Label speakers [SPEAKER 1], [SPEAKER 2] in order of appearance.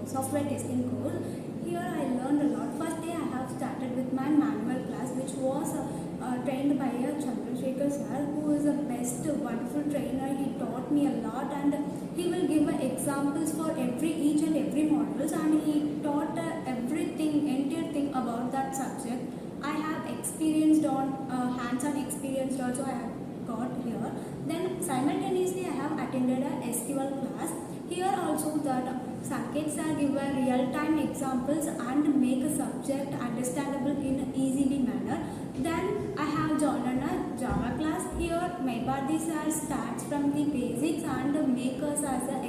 [SPEAKER 1] software testing course. Here I learned a lot. First day I have started with my manual class, which was trained by a Chandrasekhar sir, who is a best, wonderful trainer. He taught me a lot, and he will give examples for each and every modules, and he taught everything, entire thing about that subject. I have experienced on hands-on experience also I have got here. Then simultaneously I have attended a SQL class. Here also that Saket sir give a real-time examples and make a subject understandable in an easily manner. Then I have joined a Java class. Here Maypadi sir starts from the basics and make us as an